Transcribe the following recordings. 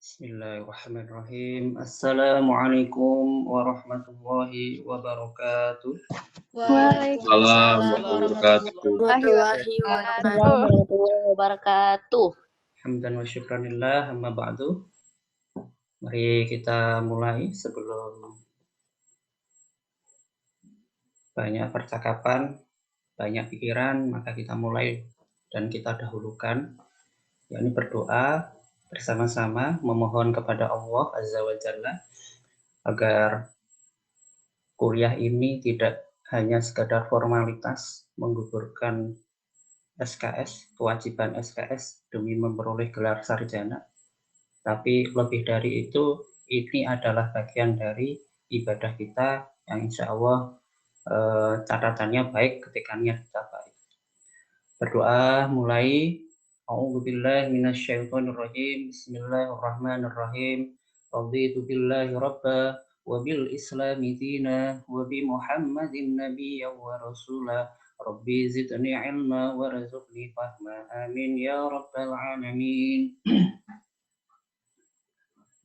Bismillahirrahmanirrahim. Assalamualaikum warahmatullahi wabarakatuh. Waalaikumsalam warahmatullahi wabarakatuh. Hamdan wa syukranillah, amma ba'du. Mari kita mulai sebelum banyak percakapan, banyak pikiran, maka kita mulai dan kita dahulukan, yakni berdoa bersama-sama memohon kepada Allah Azza wa Jalla agar kuliah ini tidak hanya sekadar formalitas menggugurkan SKS, kewajiban SKS demi memperoleh gelar sarjana, tapi lebih dari itu, ini adalah bagian dari ibadah kita yang insya Allah catatannya baik ketika niat kita baik. Berdoa mulai. A'udzubillahi minasyaitonirrajim. Bismillahirrahmanirrahim. Raditu billahi rabba wa bil islami dina wa bi Muhammadin nabiyyan wa rasula. Rabbi zidni ilma warzuqni fahma. Amin ya rabbal alamin.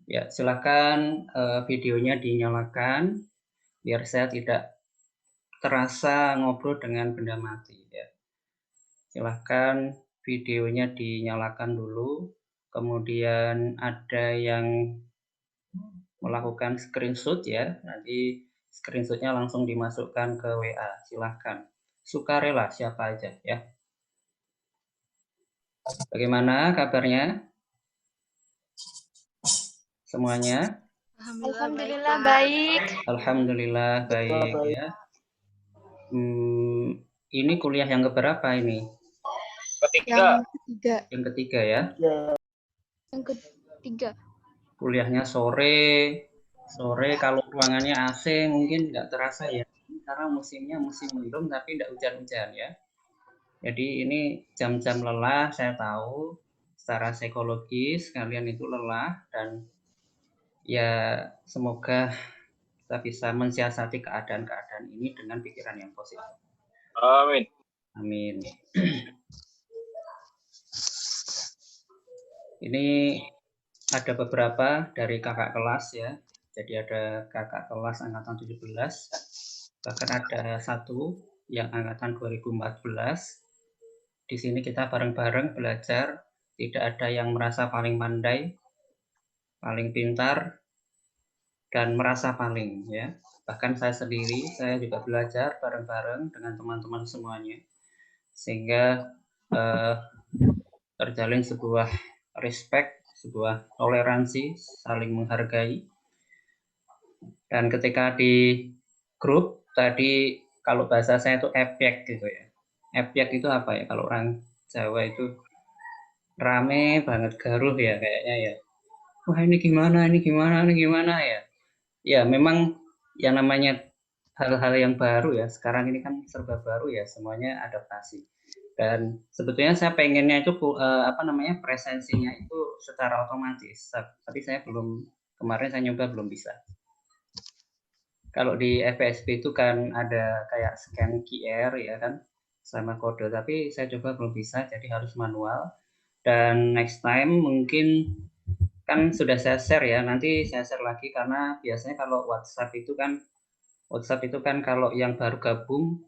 Ya, silakan videonya dinyalakan biar saya tidak terasa ngobrol dengan benda mati ya. Silahkan videonya dinyalakan dulu, kemudian ada yang melakukan screenshot ya, nanti screenshotnya langsung dimasukkan ke WA, silahkan. Sukarela siapa aja ya. Bagaimana kabarnya? Semuanya? Alhamdulillah baik. Alhamdulillah baik ya. Ini kuliah yang keberapa ini? Yang ketiga ya? Yang ketiga. Kuliahnya sore kalau ruangannya AC mungkin nggak terasa ya, karena musimnya musim mendung tapi nggak hujan-hujan ya. Jadi ini jam-jam lelah, saya tahu secara psikologis kalian itu lelah, dan ya semoga kita bisa mensiasati keadaan-keadaan ini dengan pikiran yang positif. Amin. Amin. Ini ada beberapa dari kakak kelas ya. Jadi ada kakak kelas angkatan 17, bahkan ada satu yang angkatan 2014. Di sini kita bareng-bareng belajar, tidak ada yang merasa paling pandai, paling pintar, dan merasa paling ya. Bahkan saya sendiri, saya juga belajar bareng-bareng dengan teman-teman semuanya, sehingga terjalin sebuah respect, sebuah toleransi, saling menghargai. Dan ketika di grup tadi, kalau bahasa saya itu epek gitu ya. Epek itu apa ya? Kalau orang Jawa itu rame banget, garuh ya kayaknya ya. Wah ini gimana ya. Ya memang yang namanya hal-hal yang baru ya. Sekarang ini kan serba baru ya, semuanya adaptasi. Dan sebetulnya saya pengennya itu presensinya itu secara otomatis. Tapi saya kemarin saya nyoba belum bisa. Kalau di FPSP itu kan ada kayak scan QR ya kan, sama kode, tapi saya coba belum bisa, jadi harus manual. Dan next time mungkin kan sudah saya share ya, nanti saya share lagi, karena biasanya kalau WhatsApp itu kan kalau yang baru gabung,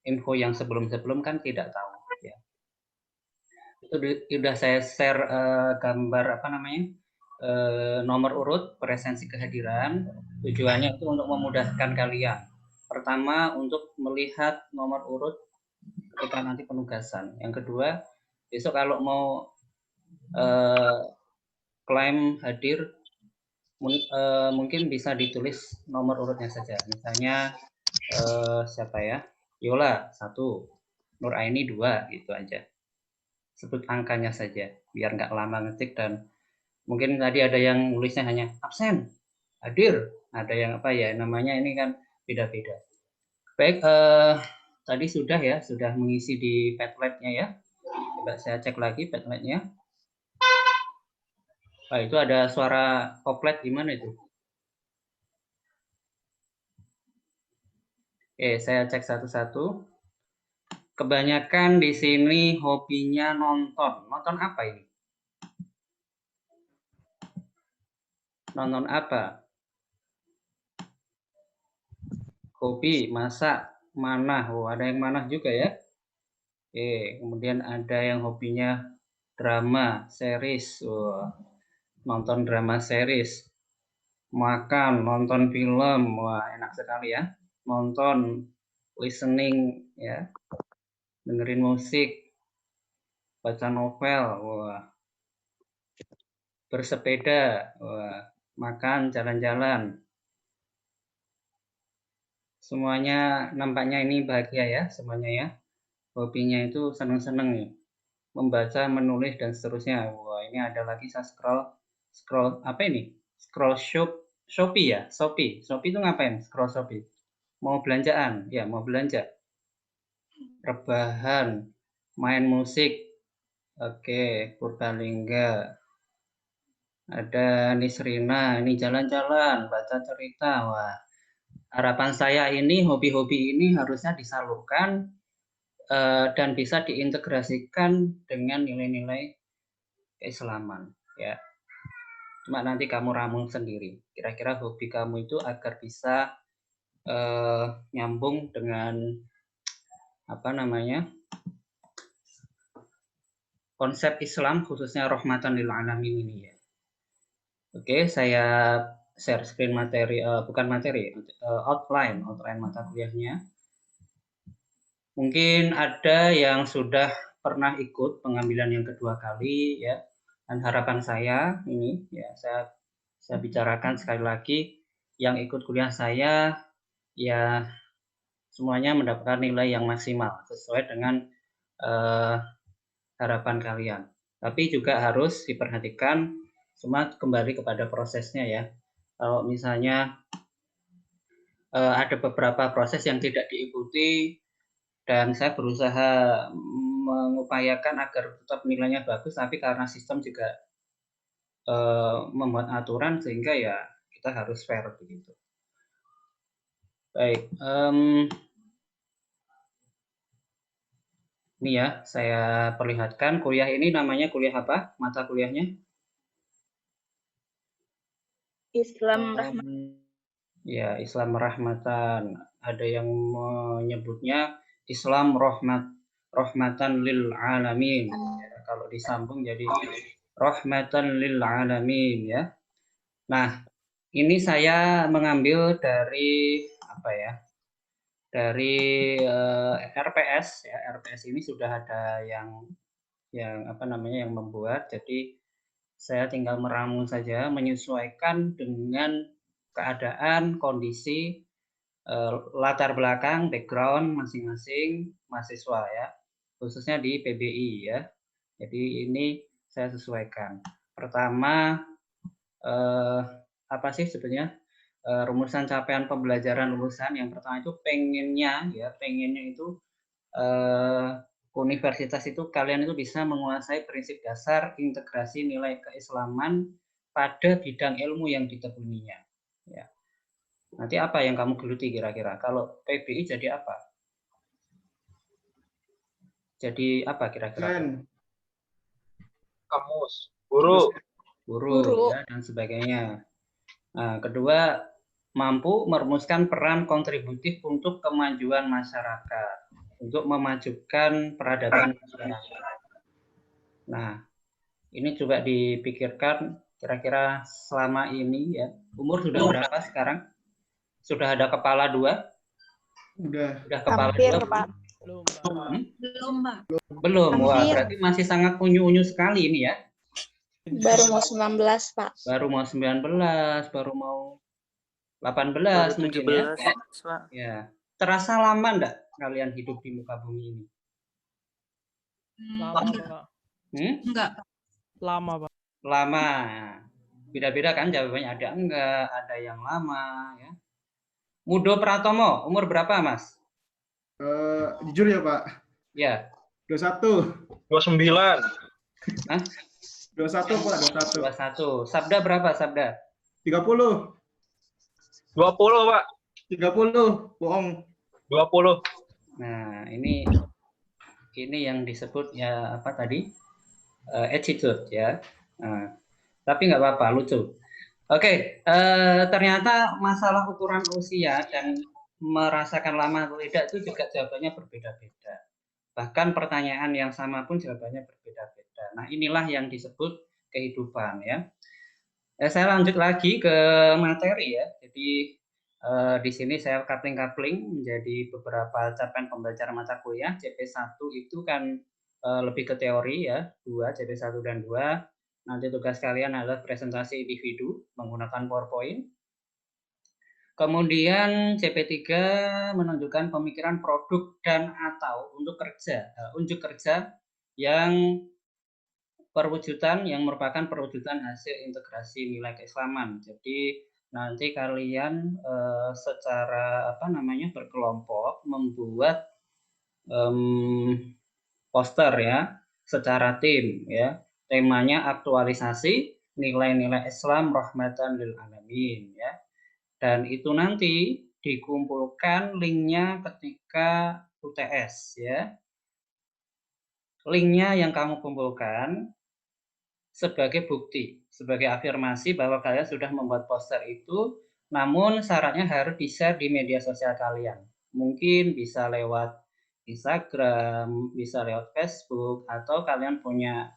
info yang sebelum-sebelum kan tidak tahu ya. Itu sudah saya share gambar nomor urut presensi kehadiran. Tujuannya itu untuk memudahkan kalian. Pertama, untuk melihat nomor urut ketika nanti penugasan. Yang kedua, besok kalau mau klaim hadir, mungkin bisa ditulis nomor urutnya saja. Misalnya siapa ya? Yola 1, Nur Aini 2, gitu aja. Sebut angkanya saja, biar nggak lama ngetik. Dan mungkin tadi ada yang nulisnya hanya absen, hadir, ada yang namanya ini kan beda-beda. Baik, tadi sudah mengisi di Padlet-nya ya. Coba saya cek lagi Padlet-nya. Itu ada suara koplet, gimana itu? Oke, saya cek satu-satu. Kebanyakan di sini hobinya nonton. Nonton apa ini? Nonton apa? Hobi, masak, manah. Oh, ada yang manah juga ya. Oke, kemudian ada yang hobinya drama, series. Wah, nonton drama series. Makan, nonton film. Wah, enak sekali ya. Nonton, listening ya. Dengerin musik, baca novel. Wah, bersepeda. Wah, makan, jalan-jalan. Semuanya nampaknya ini bahagia ya, semuanya ya. Hobinya itu seneng-seneng nih. Membaca, menulis, dan seterusnya. Wah, ini ada lagi saya scroll apa ini? Scroll Shopee ya, Shopee. Shopee itu ngapain? Scroll Shopee. Mau belanjaan, ya mau belanja. Rebahan, main musik. Oke, Purbalingga. Ada Nisrina, ini jalan-jalan, baca cerita. Wah, harapan saya ini hobi-hobi ini harusnya disalurkan dan bisa diintegrasikan dengan nilai-nilai keislaman ya. Cuma nanti kamu ramu sendiri. Kira-kira hobi kamu itu agar bisa nyambung dengan apa namanya konsep Islam khususnya rahmatan lil alamin ini ya. Oke, saya share screen materi bukan materi outline mata kuliahnya. Mungkin ada yang sudah pernah ikut pengambilan yang kedua kali ya. Dan harapan saya ini ya saya bicarakan sekali lagi yang ikut kuliah saya ya semuanya mendapatkan nilai yang maksimal sesuai dengan harapan kalian. Tapi juga harus diperhatikan semua kembali kepada prosesnya ya. Kalau misalnya ada beberapa proses yang tidak diikuti dan saya berusaha mengupayakan agar tetap nilainya bagus, tapi karena sistem juga membuat aturan sehingga ya kita harus fair begitu. Baik, ini ya saya perlihatkan kuliah ini namanya kuliah apa? Mata kuliahnya? Islam rahmat. Ya, Islam rahmatan. Ada yang menyebutnya Islam rahmatan lil alamin. Ya, kalau disambung jadi rahmatan lil alamin ya. Nah, ini saya mengambil dari apa ya? Dari RPS ya. RPS ini sudah ada yang apa namanya yang membuat. Jadi saya tinggal meramu saja menyesuaikan dengan keadaan, kondisi, latar belakang, background masing-masing mahasiswa ya, khususnya di PBI ya. Jadi ini saya sesuaikan. Pertama, apa sih sebenarnya rumusan capaian pembelajaran lulusan yang pertama itu pengennya itu universitas itu kalian itu bisa menguasai prinsip dasar integrasi nilai keislaman pada bidang ilmu yang ditekuninya. Ya. Nanti apa yang kamu geluti kira-kira? Kalau PBI jadi apa? Jadi apa kira-kira? Kamus, guru, ya, dan sebagainya. Nah, kedua, mampu merumuskan peran kontributif untuk kemajuan masyarakat, untuk memajukan peradaban masyarakat. Nah, ini coba dipikirkan kira-kira selama ini ya, umur sudah berapa sekarang? Sudah ada kepala dua? Udah kepala Hampir, dua? Pak. Belum, Pak. Belum. Wah, berarti masih sangat unyu-unyu sekali ini ya. Baru mau 19, Pak. Baru mau 19, baru mau 18 baru mungkin 17, ya. Pak. Ya. Terasa lama enggak kalian hidup di muka bumi ini? Lama, Pak. Enggak. Lama, Pak. Lama. Beda-beda kan jawabannya, ada enggak, ada yang lama ya. Mudo Pratomo, umur berapa, Mas? jujur ya, Pak. Ya. 21. 29. Hah? 21, Pak, 21. 21. Sabda berapa, Sabda? 30. 20, Pak. 30. Bohong. 20. Nah, ini yang disebut ya apa tadi? Attitude ya. Nah, tapi nggak apa-apa, lucu. Oke, ternyata masalah ukuran usia dan merasakan lama atau tidak itu juga jawabannya berbeda-beda. Bahkan pertanyaan yang sama pun jawabannya berbeda-beda. Nah, inilah yang disebut kehidupan ya. Saya lanjut lagi ke materi ya. Jadi di sini saya coupling menjadi beberapa capaian pembelajaran mata kuliah. CP1 itu kan lebih ke teori ya, 2 CP1 dan 2. Nanti tugas kalian adalah presentasi individu menggunakan PowerPoint. Kemudian CP3 menunjukkan pemikiran produk dan atau unjuk kerja yang perwujudan yang merupakan perwujudan hasil integrasi nilai keislaman. Jadi nanti kalian secara berkelompok membuat poster ya secara tim ya. Temanya aktualisasi nilai-nilai Islam rahmatan lil alamin ya. Dan itu nanti dikumpulkan linknya ketika UTS ya. Linknya yang kamu kumpulkan sebagai bukti, sebagai afirmasi bahwa kalian sudah membuat poster itu, namun syaratnya harus di-share di media sosial kalian. Mungkin bisa lewat Instagram, bisa lewat Facebook, atau kalian punya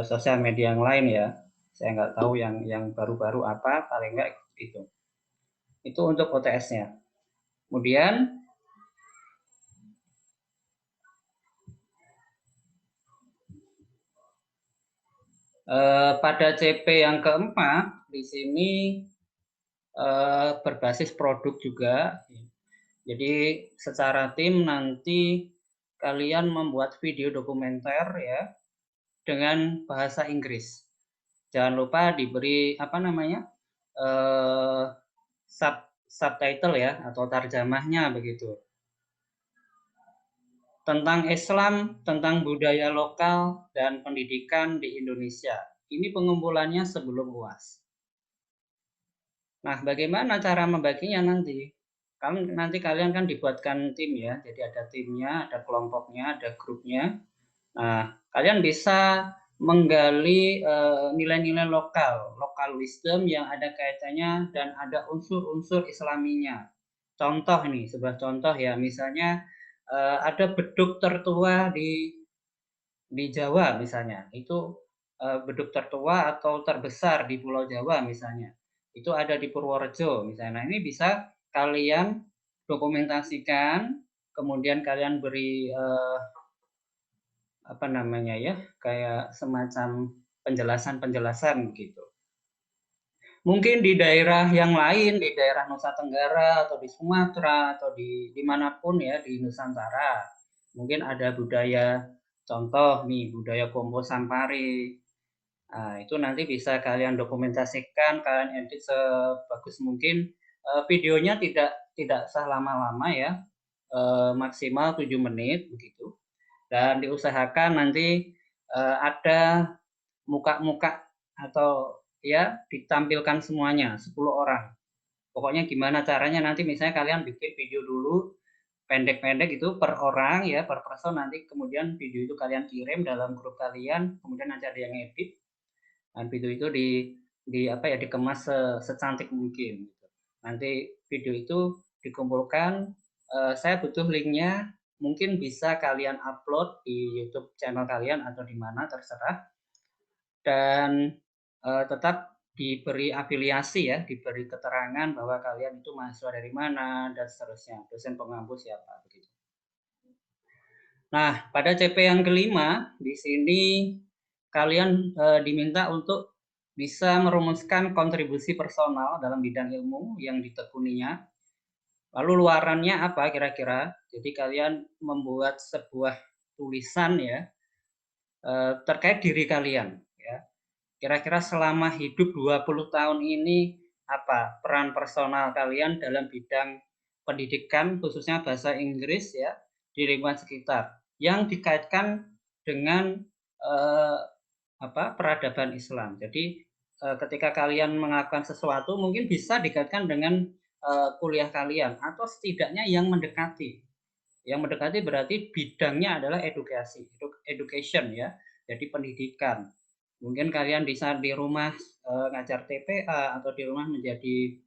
sosial media yang lain ya. Saya nggak tahu yang baru-baru apa, paling nggak itu. Itu untuk OTS-nya. Kemudian pada CP yang keempat di sini berbasis produk juga. Jadi secara tim nanti kalian membuat video dokumenter ya dengan bahasa Inggris. Jangan lupa diberi subtitle ya atau tarjamahnya begitu. Tentang Islam, tentang budaya lokal dan pendidikan di Indonesia. Ini pengumpulannya sebelum UAS. Nah, bagaimana cara membaginya nanti? Nanti kalian kan dibuatkan tim ya, jadi ada timnya, ada kelompoknya, ada grupnya. Nah, kalian bisa menggali nilai-nilai lokal wisdom yang ada kaitannya dan ada unsur-unsur Islaminya. Contoh nih, sebuah contoh ya, misalnya ada beduk tertua di Jawa misalnya, itu beduk tertua atau terbesar di Pulau Jawa misalnya. Itu ada di Purworejo misalnya. Nah, ini bisa kalian dokumentasikan, kemudian kalian beri kayak semacam penjelasan gitu. Mungkin di daerah yang lain, di daerah Nusa Tenggara atau di Sumatera atau di dimanapun ya di Nusantara, mungkin ada budaya, contoh nih budaya Kompo Sampari. Nah, itu nanti bisa kalian dokumentasikan, kalian edit sebagus mungkin. Videonya tidak usah lama-lama ya, maksimal 7 menit begitu. Dan diusahakan nanti ada muka-muka atau ya ditampilkan semuanya 10 orang. Pokoknya gimana caranya nanti misalnya kalian bikin video dulu pendek-pendek itu per orang ya, per person, nanti kemudian video itu kalian kirim dalam grup kalian, kemudian nanti ada yang edit dan video itu dikemas secantik mungkin. Nanti video itu dikumpulkan, saya butuh linknya, mungkin bisa kalian upload di YouTube channel kalian atau di mana terserah, dan tetap diberi afiliasi ya, diberi keterangan bahwa kalian itu mahasiswa dari mana dan seterusnya, dosen pengampu siapa begitu. Nah, pada CP yang kelima di sini kalian diminta untuk bisa merumuskan kontribusi personal dalam bidang ilmu yang ditekuninya. Lalu luarannya apa kira-kira? Jadi kalian membuat sebuah tulisan ya terkait diri kalian ya. Kira-kira selama hidup 20 tahun ini apa peran personal kalian dalam bidang pendidikan khususnya bahasa Inggris ya di lingkungan sekitar yang dikaitkan dengan peradaban Islam. Jadi ketika kalian melakukan sesuatu mungkin bisa dikaitkan dengan kuliah kalian atau setidaknya yang mendekati. Yang mendekati berarti bidangnya adalah education ya. Jadi pendidikan. Mungkin kalian bisa di rumah ngajar TPA, atau di rumah menjadi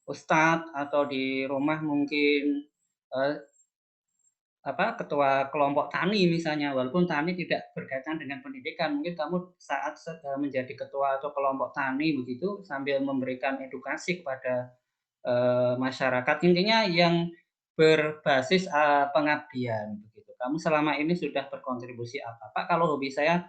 ustadz, atau di rumah mungkin ketua kelompok tani misalnya, walaupun tani tidak berkaitan dengan pendidikan, mungkin kamu saat menjadi ketua atau kelompok tani begitu sambil memberikan edukasi kepada masyarakat, intinya yang berbasis pengabdian begitu. Kamu selama ini sudah berkontribusi apa? Pak, kalau hobi saya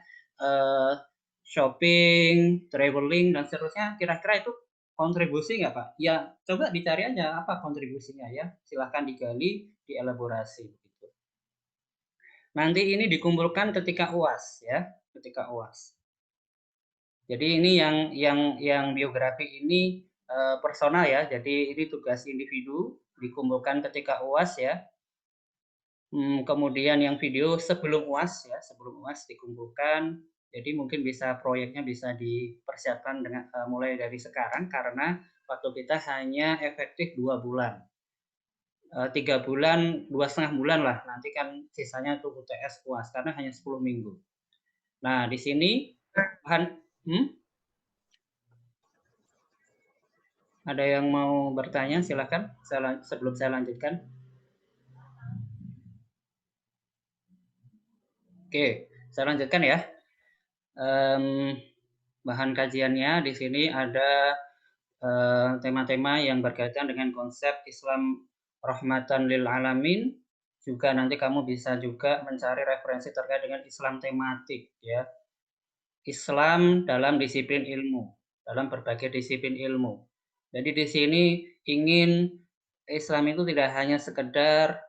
shopping, traveling dan seterusnya, kira-kira itu kontribusi nggak, Pak? Ya, coba dicari aja apa kontribusinya ya. Silahkan digali, dielaborasi begitu. Nanti ini dikumpulkan ketika UAS ya, ketika UAS. Jadi ini yang biografi ini personal ya. Jadi ini tugas individu dikumpulkan ketika UAS ya. Kemudian yang video sebelum UAS ya, sebelum UAS dikumpulkan. Jadi mungkin proyeknya bisa dipersiapkan dengan mulai dari sekarang karena waktu kita hanya efektif 2 bulan. 3 bulan, 2,5 bulan lah. Nanti kan sisanya itu UTS UAS karena hanya 10 minggu. Nah, di sini ada yang mau bertanya, silakan sebelum saya lanjutkan. Oke, saya lanjutkan ya. Bahan kajiannya di sini ada tema-tema yang berkaitan dengan konsep Islam rahmatan lil alamin. Juga nanti kamu bisa juga mencari referensi terkait dengan Islam tematik ya. Islam dalam disiplin ilmu, dalam berbagai disiplin ilmu. Jadi di sini ingin Islam itu tidak hanya sekedar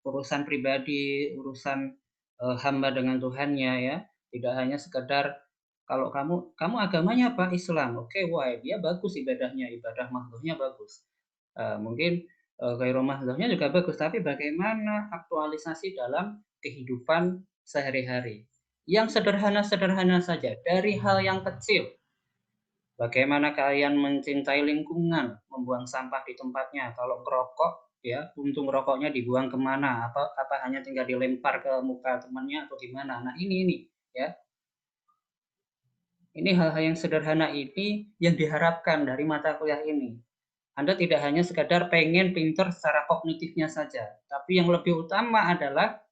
urusan pribadi, urusan hamba dengan Tuhannya ya, tidak hanya sekedar kalau kamu agamanya apa? Islam. Oke, wah dia bagus ibadahnya, ibadah mahdohnya bagus. Mungkin ghairul mahdohnya juga bagus, tapi bagaimana aktualisasi dalam kehidupan sehari-hari? Yang sederhana-sederhana saja, dari hal yang kecil. Bagaimana kalian mencintai lingkungan, membuang sampah di tempatnya. Kalau ngerokok, ya, untung rokoknya dibuang kemana? Apa hanya tinggal dilempar ke muka temannya atau gimana? Nah ini, ya. Ini hal-hal yang sederhana ini yang diharapkan dari mata kuliah ini. Anda tidak hanya sekadar pengen pinter secara kognitifnya saja, tapi yang lebih utama adalah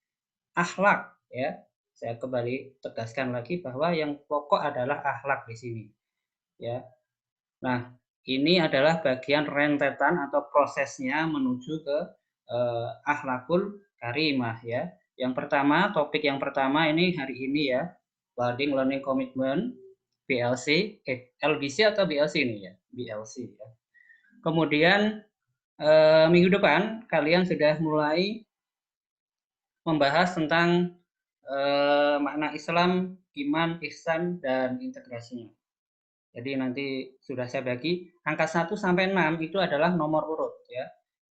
akhlak, ya. Saya kembali tegaskan lagi bahwa yang pokok adalah akhlak di sini, ya. Nah, ini adalah bagian rentetan atau prosesnya menuju ke akhlakul karimah ya. Yang pertama, topik yang pertama ini hari ini ya, Building Learning Commitment, BLC, LBC atau BLC ini ya, BLC ya. Kemudian minggu depan kalian sudah mulai membahas tentang makna Islam, iman, ihsan, dan integrasinya. Jadi nanti sudah saya bagi, angka 1 sampai 6 itu adalah nomor urut ya.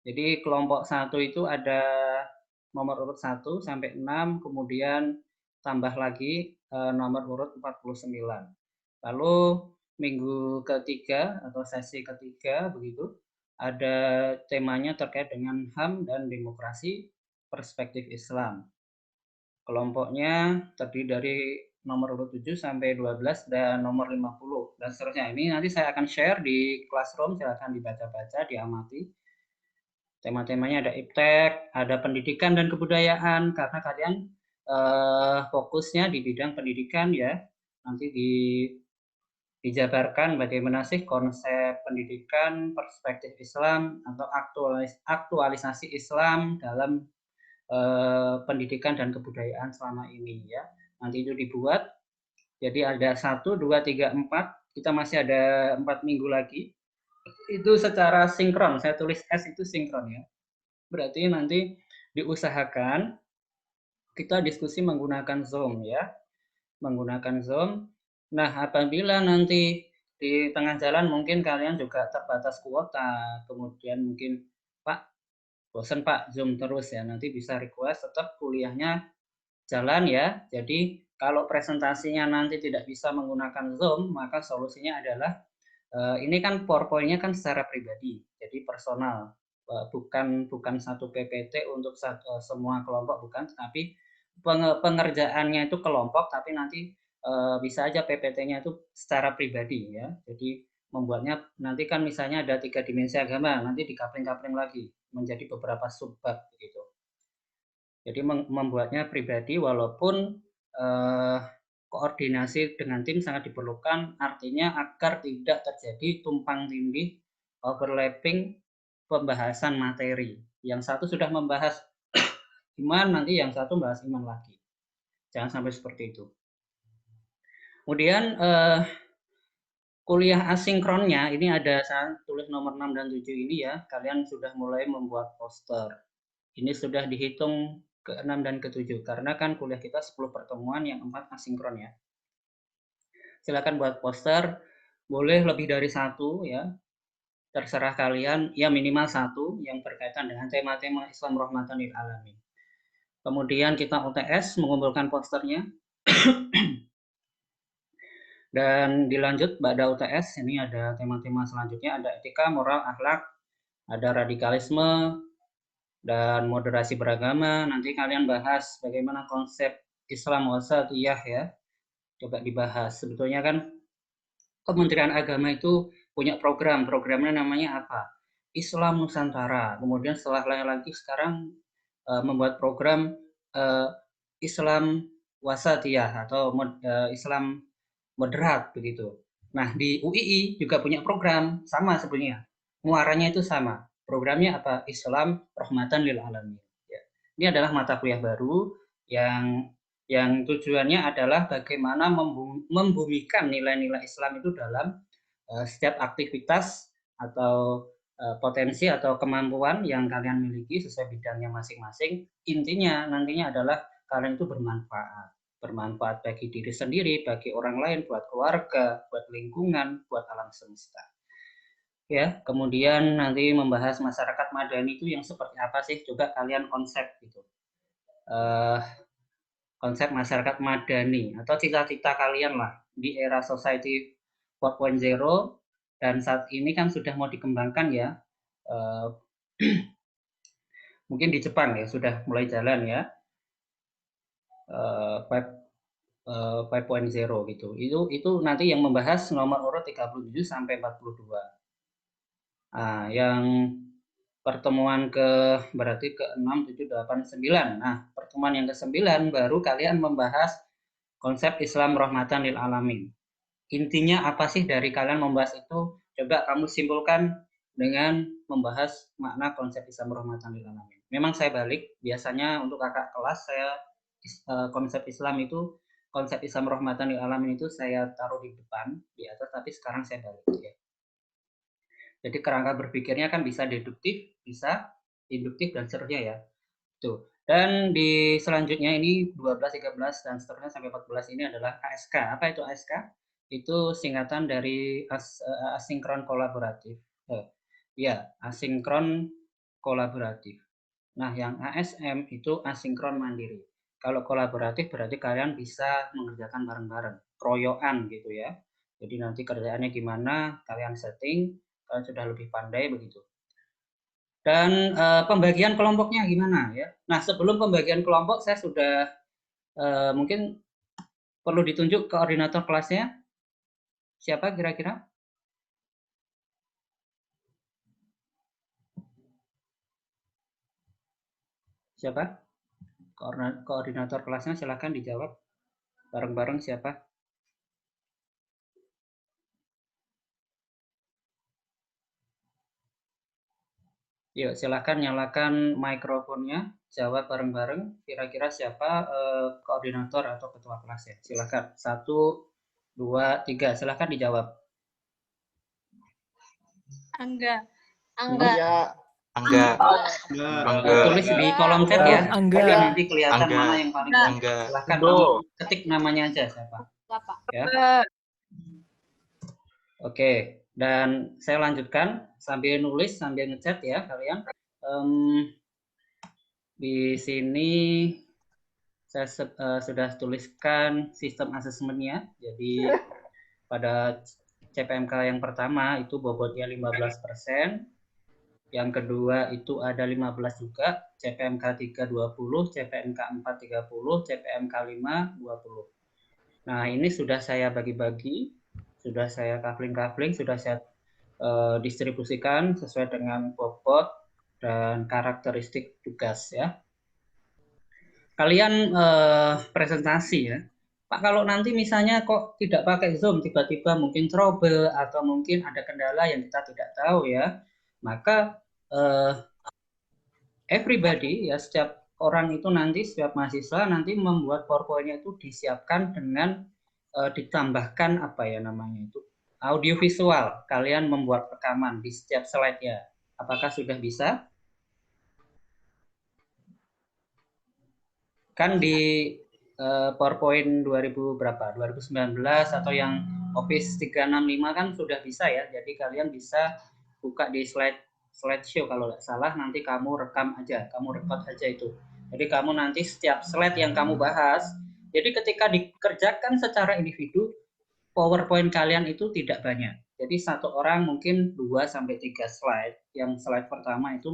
Jadi kelompok 1 itu ada nomor urut 1 sampai 6, kemudian tambah lagi nomor urut 49. Lalu minggu ketiga atau sesi ketiga begitu, ada temanya terkait dengan HAM dan demokrasi perspektif Islam. Kelompoknya terdiri dari nomor urut 7 sampai 12 dan nomor 50 dan seterusnya. Ini nanti saya akan share di Classroom, silakan dibaca-baca, diamati. Tema-temanya ada iptek, ada pendidikan dan kebudayaan karena kalian fokusnya di bidang pendidikan ya. Nanti dijabarkan bagaimana sih konsep pendidikan, perspektif Islam atau aktualisasi Islam dalam pendidikan dan kebudayaan selama ini ya. Nanti itu dibuat. Jadi ada 1, 2, 3, 4. Kita masih ada 4 minggu lagi. Itu secara sinkron. Saya tulis S itu sinkron ya. Berarti nanti diusahakan kita diskusi menggunakan Zoom ya. Menggunakan Zoom. Nah, apabila nanti di tengah jalan mungkin kalian juga terbatas kuota, kemudian mungkin Pak, bosan Pak Zoom terus ya, nanti bisa request tetap kuliahnya jalan ya. Jadi kalau presentasinya nanti tidak bisa menggunakan Zoom, maka solusinya adalah ini kan PowerPoint-nya kan secara pribadi, jadi personal, bukan satu PPT untuk semua kelompok bukan, tapi pengerjaannya itu kelompok, tapi nanti bisa aja PPT-nya itu secara pribadi ya. Jadi membuatnya nanti kan misalnya ada 3 dimensi agama, nanti dikapling-kapling lagi menjadi beberapa subbab begitu. Jadi membuatnya pribadi walaupun koordinasi dengan tim sangat diperlukan, artinya agar tidak terjadi tumpang tindih, overlapping pembahasan materi. Yang satu sudah membahas iman, nanti yang satu membahas iman lagi. Jangan sampai seperti itu. Kemudian kuliah asinkronnya ini ada saya tulis nomor 6 dan 7 ini ya, kalian sudah mulai membuat poster. Ini sudah dihitung ke-6 dan ke-7 karena kan kuliah kita 10 pertemuan yang 4 asinkron ya. Silakan buat poster, boleh lebih dari 1 ya. Terserah kalian, ya minimal 1 yang berkaitan dengan tema-tema Islam rahmatan lil alamin. Kemudian kita UTS mengumpulkan posternya. Dan dilanjut pada UTS, ini ada tema-tema selanjutnya, ada etika, moral, akhlak, ada radikalisme, dan moderasi beragama. Nanti kalian bahas bagaimana konsep Islam wasatiyah ya. Coba dibahas. Sebetulnya kan Kementerian Agama itu punya programnya namanya apa? Islam Nusantara. Kemudian setelah lagi sekarang membuat program Islam wasatiyah atau Islam moderat begitu. Nah, di UII juga punya program sama sebenarnya. Muaranya itu sama. Programnya apa? Islam rahmatan lil alamin. Ya. Ini adalah mata kuliah baru yang tujuannya adalah bagaimana membumikan nilai-nilai Islam itu dalam setiap aktivitas atau potensi atau kemampuan yang kalian miliki sesuai bidangnya masing-masing. Intinya nantinya adalah kalian itu bermanfaat bagi diri sendiri, bagi orang lain, buat keluarga, buat lingkungan, buat alam semesta. Ya, kemudian nanti membahas masyarakat madani itu yang seperti apa sih? Coba kalian konsep gitu. Konsep masyarakat madani atau cita-cita kalian lah di era society 4.0 dan saat ini kan sudah mau dikembangkan ya. Mungkin di Jepang ya sudah mulai jalan ya. 5.0 gitu. Itu nanti yang membahas nomor urut 37 sampai 42. Nah, yang pertemuan berarti ke-6, 7, 8, 9. Nah, pertemuan yang ke-9 baru kalian membahas konsep Islam rahmatan lil alamin. Intinya apa sih dari kalian membahas itu? Coba kamu simpulkan dengan membahas makna konsep Islam rahmatan lil alamin. Memang saya balik, biasanya untuk kakak kelas saya konsep Islam itu konsep Islam rahmatan lil alamin itu saya taruh di depan di atas, tapi sekarang saya balik ya. Jadi kerangka berpikirnya kan bisa deduktif, bisa induktif dan seterusnya ya. Tuh. Dan di selanjutnya ini 12, 13 dan seterusnya sampai 14 ini adalah ASK. Apa itu ASK? Itu singkatan dari asinkron kolaboratif. Ya, asinkron kolaboratif. Nah, yang ASM itu asinkron mandiri. Kalau kolaboratif berarti kalian bisa mengerjakan bareng-bareng, keroyokan gitu ya. Jadi nanti kerjaannya gimana, kalian setting, kalian sudah lebih pandai begitu. Dan pembagian kelompoknya gimana ya. Nah, sebelum pembagian kelompok saya sudah mungkin perlu ditunjuk koordinator kelasnya. Siapa kira-kira? Siapa? Koordinator kelasnya silahkan dijawab. Bareng-bareng siapa? Yuk, silahkan nyalakan mikrofonnya. Jawab bareng-bareng. Kira-kira siapa koordinator atau ketua kelasnya? Silahkan. 1, 2, 3. Silahkan dijawab. Angga. Angga. Tulis di kolom chat ya. Angga. Jadi nanti kelihatan mana yang paling Angga. silahkan ketik namanya aja siapa. Ya. Oke, dan saya lanjutkan sambil nulis sambil ngechat ya kalian. Di sini saya sudah tuliskan sistem asesmennya. Jadi pada CPMK yang pertama itu bobotnya 15%. Yang kedua itu ada 15 juga, CPMK 3 20, CPMK 4 30, CPMK 5 20. Nah, ini sudah saya bagi-bagi, sudah saya coupling-coupling, sudah saya distribusikan sesuai dengan bobot dan karakteristik tugas ya. Kalian presentasi ya. Pak, kalau nanti misalnya kok tidak pakai Zoom, tiba-tiba mungkin trouble atau mungkin ada kendala yang kita tidak tahu ya, maka everybody ya, setiap orang itu nanti, setiap mahasiswa nanti membuat PowerPoint-nya itu disiapkan dengan ditambahkan apa ya namanya itu, audio visual. Kalian membuat rekaman di setiap slide-nya. Apakah sudah bisa? Kan di PowerPoint 2000 berapa? 2019 atau yang Office 365 kan sudah bisa ya. Jadi kalian bisa buka di slideshow kalau nggak salah, nanti kamu rekam aja, kamu record aja itu. Jadi kamu nanti setiap slide yang kamu bahas, jadi ketika dikerjakan secara individu, PowerPoint kalian itu tidak banyak. Jadi satu orang mungkin 2 sampai 3 slide. Yang slide pertama itu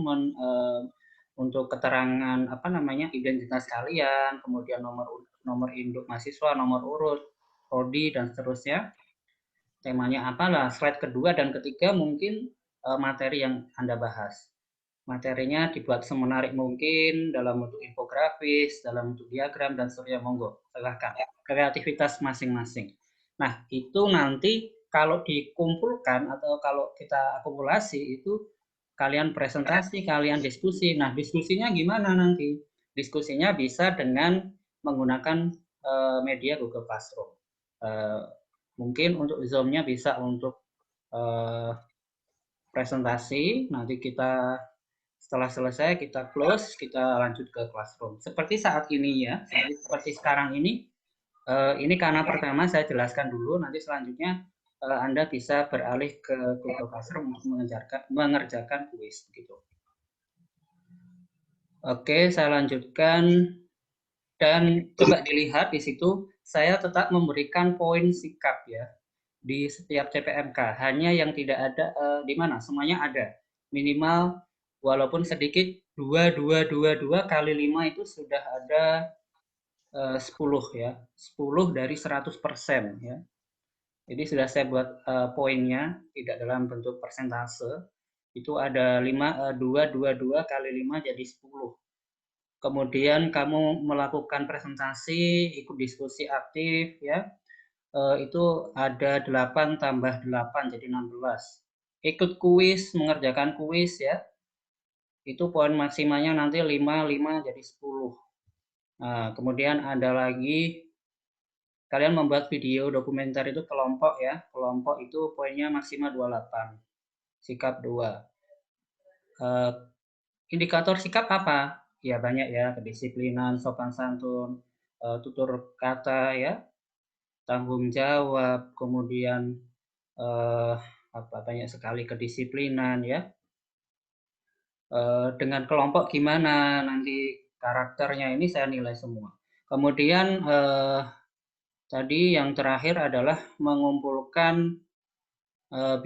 untuk keterangan apa namanya, identitas kalian, kemudian nomor induk mahasiswa, nomor urut, prodi dan seterusnya. Temanya apalah. Slide kedua dan ketiga mungkin materi yang Anda bahas. Materinya dibuat semenarik mungkin dalam bentuk infografis, dalam bentuk diagram dan seterusnya, monggo. Silahkan. Kreativitas masing-masing. Nah, itu nanti kalau dikumpulkan atau kalau kita akumulasi itu kalian presentasi, kalian diskusi. Nah, diskusinya gimana nanti? Diskusinya bisa dengan menggunakan media Google Classroom. Mungkin untuk Zoom-nya bisa untuk presentasi, nanti kita setelah selesai kita close, kita lanjut ke classroom. Seperti saat ini ya, seperti sekarang ini karena pertama saya jelaskan dulu, nanti selanjutnya Anda bisa beralih ke Google Classroom untuk mengerjakan kuis gitu. Oke, saya lanjutkan dan coba dilihat di situ saya tetap memberikan poin sikap ya di setiap CPMK. Hanya yang tidak ada di mana semuanya ada. Minimal walaupun sedikit 2 kali 5 itu sudah ada 10 ya. 10 dari 100% ya. Jadi sudah saya buat poinnya tidak dalam bentuk persentase. Itu ada 2 kali 5 jadi 10. Kemudian kamu melakukan presentasi, ikut diskusi aktif ya. Itu ada 8 tambah 8 jadi 16. Ikut kuis, mengerjakan kuis ya. Itu poin maksimalnya nanti 5 jadi 10. Nah, kemudian ada lagi kalian membuat video dokumenter itu kelompok ya. Kelompok itu poinnya maksimal 28. Sikap 2. Indikator sikap apa? Ya banyak ya, kedisiplinan, sopan santun, tutur kata ya, tanggung jawab, kemudian banyak sekali kedisiplinan ya. Dengan kelompok gimana nanti karakternya ini saya nilai semua. Kemudian tadi yang terakhir adalah mengumpulkan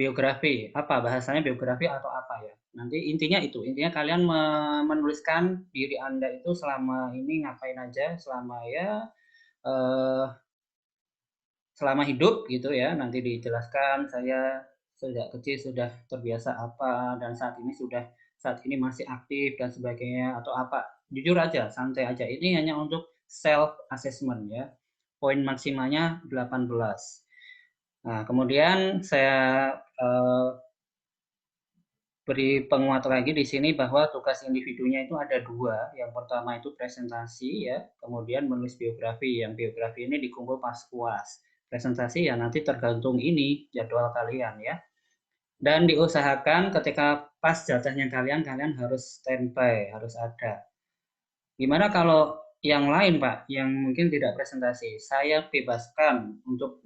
biografi. Apa bahasanya biografi atau apa ya? Nanti intinya kalian menuliskan diri Anda itu selama ini ngapain aja, selama ya selama hidup gitu ya. Nanti dijelaskan saya sejak kecil sudah terbiasa apa dan saat ini masih aktif dan sebagainya atau apa. Jujur aja, santai aja. Ini hanya untuk self assessment ya. Poin maksimalnya 18. Nah, kemudian saya beri penguat lagi di sini bahwa tugas individunya itu ada 2. Yang pertama itu presentasi ya, kemudian menulis biografi. Yang biografi ini dikumpul pas UAS. Presentasi ya nanti tergantung ini jadwal kalian ya. Dan diusahakan ketika pas jatahnya kalian harus standby, harus ada. Gimana kalau yang lain Pak, yang mungkin tidak presentasi, saya bebaskan untuk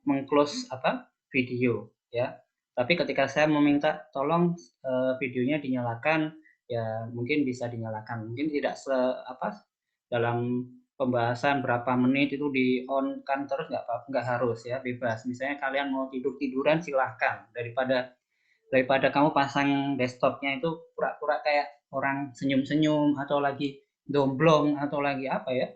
meng-close video ya. Tapi ketika saya meminta tolong videonya dinyalakan, ya mungkin bisa dinyalakan. Mungkin tidak dalam pembahasan berapa menit itu di on kan terus nggak harus ya, bebas. Misalnya kalian mau tiduran silahkan, daripada kamu pasang desktopnya itu pura-pura kayak orang senyum-senyum atau lagi domblong atau lagi apa ya,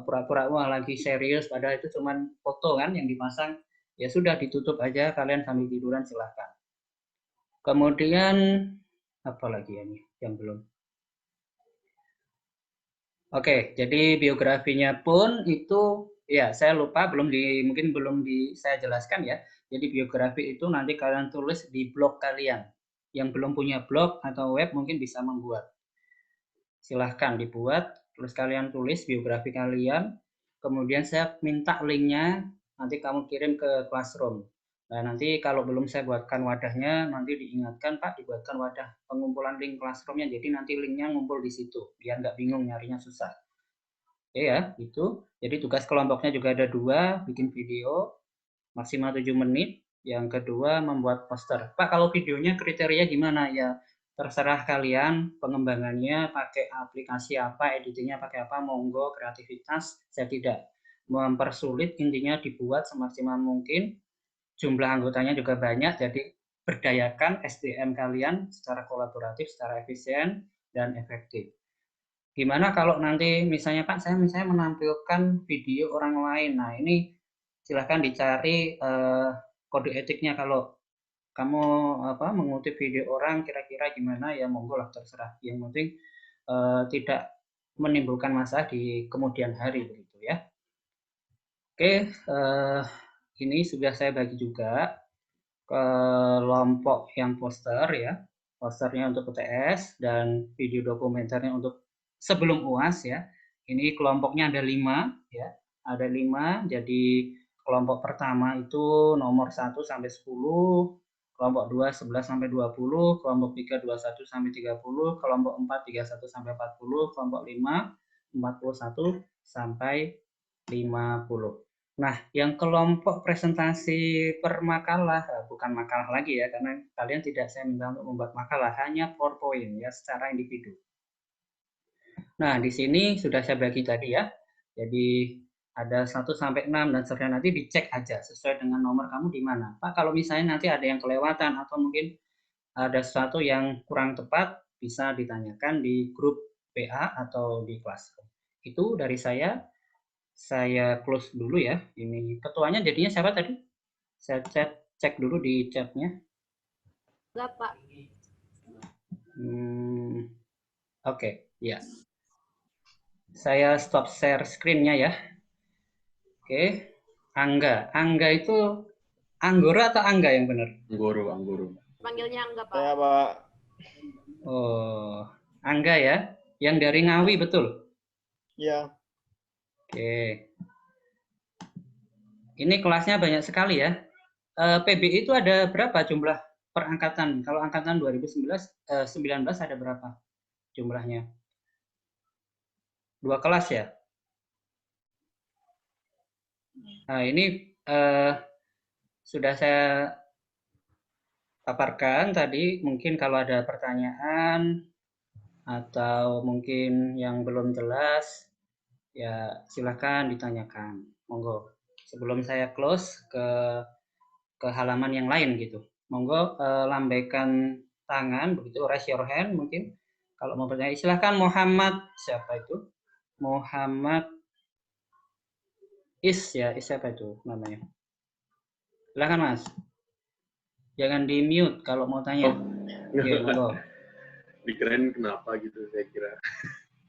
pura-pura wah lagi serius padahal itu cuman foto kan yang dipasang. Ya sudah ditutup aja, kalian sambil tiduran silahkan. Kemudian apa lagi ya nih yang belum? Oke, jadi biografinya pun itu ya saya lupa mungkin belum saya jelaskan ya. Jadi biografi itu nanti kalian tulis di blog kalian. Yang belum punya blog atau web mungkin bisa membuat. Silahkan dibuat, terus kalian tulis biografi kalian. Kemudian saya minta linknya, nanti kamu kirim ke Classroom. Nah, nanti kalau belum saya buatkan wadahnya, nanti diingatkan, Pak, dibuatkan wadah pengumpulan link Classroom-nya. Jadi nanti linknya ngumpul di situ, biar nggak bingung nyarinya susah. Oke ya, itu. Jadi tugas kelompoknya juga ada 2, bikin video, maksimal 7 menit. Yang kedua, membuat poster. Pak, kalau videonya kriteria gimana? Ya, terserah kalian pengembangannya pakai aplikasi apa, editingnya pakai apa, monggo, kreativitas. Saya tidak mempersulit, intinya dibuat semaksimal mungkin. Jumlah anggotanya juga banyak, jadi berdayakan SDM kalian secara kolaboratif, secara efisien, dan efektif. Gimana kalau nanti misalnya Pak, saya misalnya menampilkan video orang lain. Nah, ini silahkan dicari kode etiknya. Kalau kamu mengutip video orang kira-kira gimana, ya monggo lah, terserah. Yang penting tidak menimbulkan masalah di kemudian hari begitu ya. Oke, ini sudah saya bagi juga kelompok yang poster ya, posternya untuk UTS dan video dokumenternya untuk sebelum UAS ya. Ini kelompoknya ada 5 ya, ada 5. Jadi kelompok pertama itu nomor 1 sampai 10, kelompok 2 11 sampai 20, kelompok 3 21 sampai 30, kelompok 4 31 sampai 40, kelompok 5 41 sampai 50. Nah, yang kelompok presentasi per makalah, bukan makalah lagi ya, karena kalian tidak saya minta untuk membuat makalah, hanya PowerPoint ya, secara individu. Nah, di sini sudah saya bagi tadi ya, jadi ada 1 sampai 6 dan seterusnya, nanti dicek aja sesuai dengan nomor kamu di mana. Pak, kalau misalnya nanti ada yang kelewatan atau mungkin ada sesuatu yang kurang tepat, bisa ditanyakan di grup PA atau di kelas. Itu dari saya. Saya close dulu ya. Ini ketuanya jadinya siapa tadi? Saya cek dulu di chatnya. Enggak, Pak. Oke, ya. Saya stop share screen-nya ya. Oke. Angga. Angga itu Anggora atau Angga yang benar? Anggoro. Panggilnya Angga, Pak. Saya, Pak. Oh, Angga ya. Yang dari Ngawi, betul? Iya. Oke. Ini kelasnya banyak sekali ya. PBI itu ada berapa jumlah per angkatan? Kalau angkatan 2019 ada berapa jumlahnya? 2 kelas ya? Nah, ini sudah saya paparkan tadi. Mungkin kalau ada pertanyaan atau mungkin yang belum jelas, ya silakan ditanyakan. Monggo. Sebelum saya close ke halaman yang lain gitu. Monggo lambaikan tangan, begitu, raise your hand mungkin. Kalau mau bertanya, silahkan. Muhammad, siapa itu? Muhammad ya, siapa itu namanya? Silahkan Mas. Jangan di mute kalau mau tanya. Oke, monggo. Dikirain kenapa gitu, saya kira.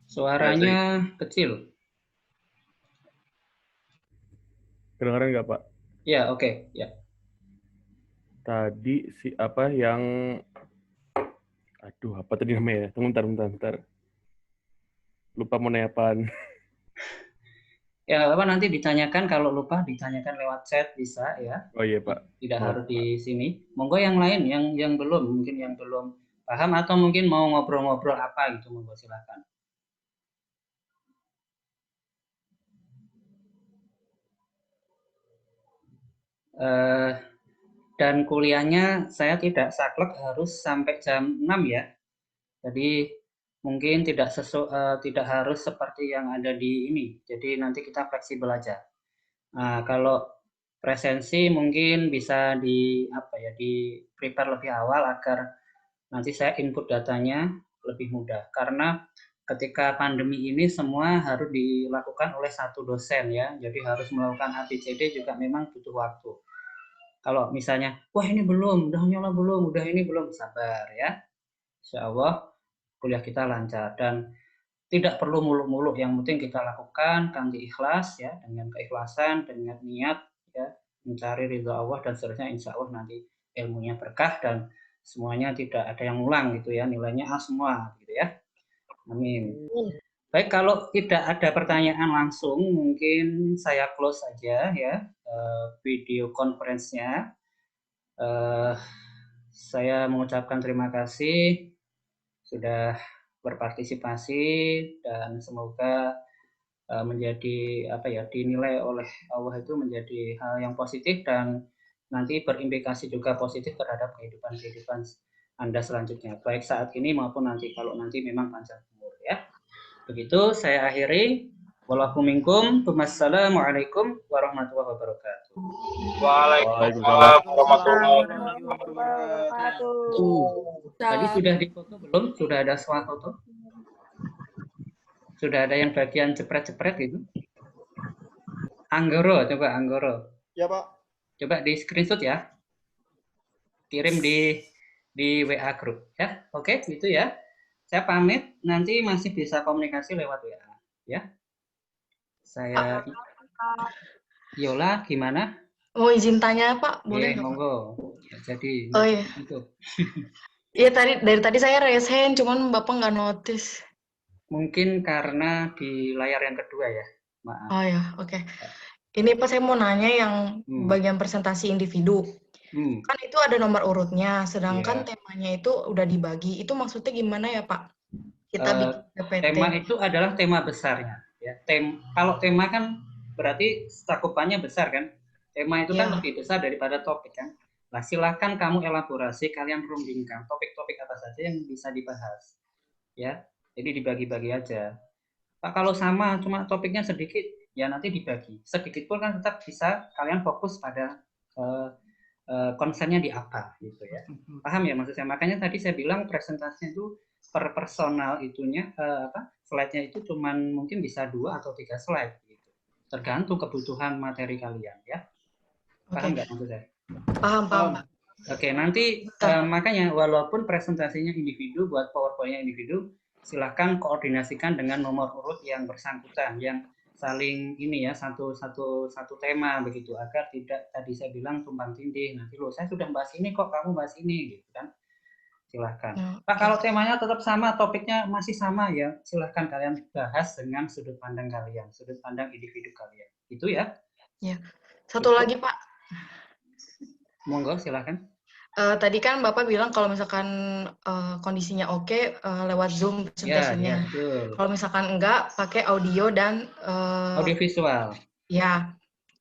Suaranya kecil. Kedengaran nggak, Pak? Ya, oke. Ya. Tadi apa yang... Aduh, apa tadi namanya ya? Tunggu, bentar. Lupa mau nanya apaan. Ya, apa nanti ditanyakan, kalau lupa ditanyakan lewat chat bisa ya. Oh iya, Pak. Tidak harus di sini. Monggo yang lain yang belum, mungkin yang belum paham atau mungkin mau ngobrol-ngobrol apa gitu, monggo silakan. Dan kuliahnya saya tidak saklek harus sampai jam 6 ya. Jadi mungkin tidak harus seperti yang ada di ini. Jadi nanti kita fleksibel aja. Nah, kalau presensi mungkin bisa di prepare lebih awal agar nanti saya input datanya lebih mudah. Karena ketika pandemi ini semua harus dilakukan oleh satu dosen ya. Jadi harus melakukan ABCD juga memang butuh waktu. Kalau misalnya, wah ini belum, udah nyala belum, udah ini belum, sabar ya. Insya Allah kuliah kita lancar dan tidak perlu muluk-muluk. Yang penting kita lakukan kanthi ikhlas ya, dengan keikhlasan, dengan niat ya, mencari ridha Allah dan seterusnya. Insya Allah nanti ilmunya berkah dan semuanya tidak ada yang ngulang gitu ya, nilainya A semua gitu ya. Amin. Baik, kalau tidak ada pertanyaan langsung, mungkin saya close saja ya video conference-nya. Saya mengucapkan terima kasih sudah berpartisipasi dan semoga menjadi dinilai oleh Allah itu menjadi hal yang positif dan nanti berimplikasi juga positif terhadap kehidupan Anda selanjutnya, baik saat ini maupun nanti kalau nanti memang panjang umur ya. Begitu saya akhiri. Wassalamualaikum warahmatullahi wabarakatuh. Waalaikumsalam warahmatullahi wabarakatuh. Tadi sudah difoto belum? Sudah ada swafoto? Sudah ada yang bagian cepret-cepret gitu? Anggoro, coba Anggoro. Ya, Pak. Coba di screenshot ya. Kirim di WA grup ya. Oke, gitu ya. Saya pamit, nanti masih bisa komunikasi lewat WA ya. Saya Yola gimana? Mau izin tanya Pak, boleh nggak? Monggo. Ya, jadi Oh iya. itu. Iya dari tadi saya raise hand, cuman Bapak nggak notice. Mungkin karena di layar yang kedua ya, maaf. Oh ya, oke. Ini Pak, saya mau nanya yang bagian presentasi individu. Kan itu ada nomor urutnya, sedangkan temanya itu udah dibagi. Itu maksudnya gimana ya Pak? Kita bikin PPT. Tema itu adalah tema besarnya. Ya. Kalau tema kan berarti cakupannya besar kan? Tema itu kan lebih besar daripada topik kan? Nah, silakan kamu elaborasi, kalian rundingkan topik-topik apa saja yang bisa dibahas. Ya, jadi dibagi-bagi aja. Pak, kalau sama cuma topiknya sedikit, ya nanti dibagi. Sedikit pun kan tetap bisa kalian fokus pada konsennya di apa gitu ya. Paham ya maksud saya? Makanya tadi saya bilang presentasinya itu per personal itunya slide-nya itu cuman mungkin bisa 2 atau 3 slide gitu. Tergantung kebutuhan materi kalian ya. Paham nggak maksud saya? Paham, Pak. Oke, nanti makanya walaupun presentasinya individu, buat PowerPoint-nya individu, silahkan koordinasikan dengan nomor urut yang bersangkutan, yang saling ini ya, satu tema begitu, agar tidak tadi saya bilang tumpang tindih. Nanti loh, saya sudah bahas ini kok kamu bahas ini gitu kan. Silahkan. Pak, kalau temanya tetap sama, topiknya masih sama ya, silahkan kalian bahas dengan sudut pandang kalian, sudut pandang individu kalian. Itu ya. Ya. Satu lagi, Pak. Monggo, silahkan. Tadi kan Bapak bilang kalau misalkan kondisinya oke, lewat Zoom presentasinya. Kalau misalkan enggak, pakai audio dan audio visual. Ya,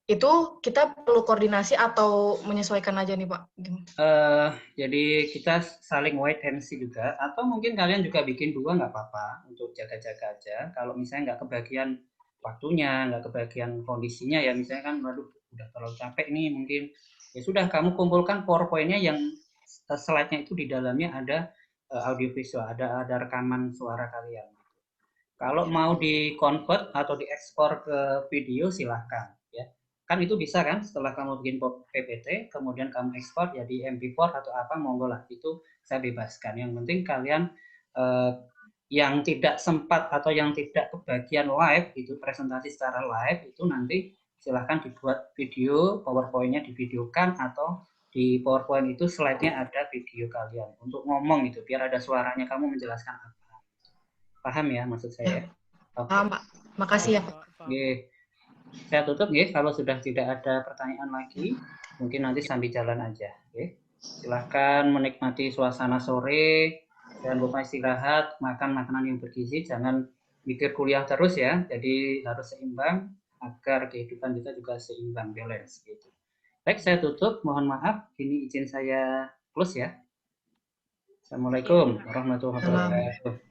itu kita perlu koordinasi atau menyesuaikan aja nih Pak? Jadi kita saling wait and see juga, atau mungkin kalian juga bikin 2 nggak apa-apa untuk jaga-jaga aja. Kalau misalnya nggak kebagian waktunya, nggak kebagian kondisinya ya, misalnya kan, waduh udah terlalu capek nih mungkin. Ya sudah, kamu kumpulkan PowerPoint-nya yang slide-nya itu di dalamnya ada audio visual, ada rekaman suara kalian. Kalau mau di-convert atau diekspor ke video silahkan ya. Kan itu bisa kan, setelah kamu bikin PPT, kemudian kamu ekspor jadi MP4 atau apa, monggo lah, itu saya bebaskan. Yang penting kalian yang tidak sempat atau yang tidak kebagian live, itu presentasi secara live, itu nanti silahkan dibuat video, PowerPoint-nya divideokan, atau di PowerPoint itu slide-nya ada video kalian untuk ngomong itu, biar ada suaranya kamu menjelaskan apa. Paham ya maksud saya? Paham, Pak. Makasih ya, Pak. Saya tutup ya, kalau sudah tidak ada pertanyaan lagi, mungkin nanti sambil jalan aja. Silahkan menikmati suasana sore, jangan lupa istirahat, makan makanan yang bergizi, jangan mikir kuliah terus ya, jadi harus seimbang, agar kehidupan kita juga seimbang, balance gitu. Baik, saya tutup, mohon maaf, ini izin saya close ya. Assalamualaikum warahmatullahi wabarakatuh.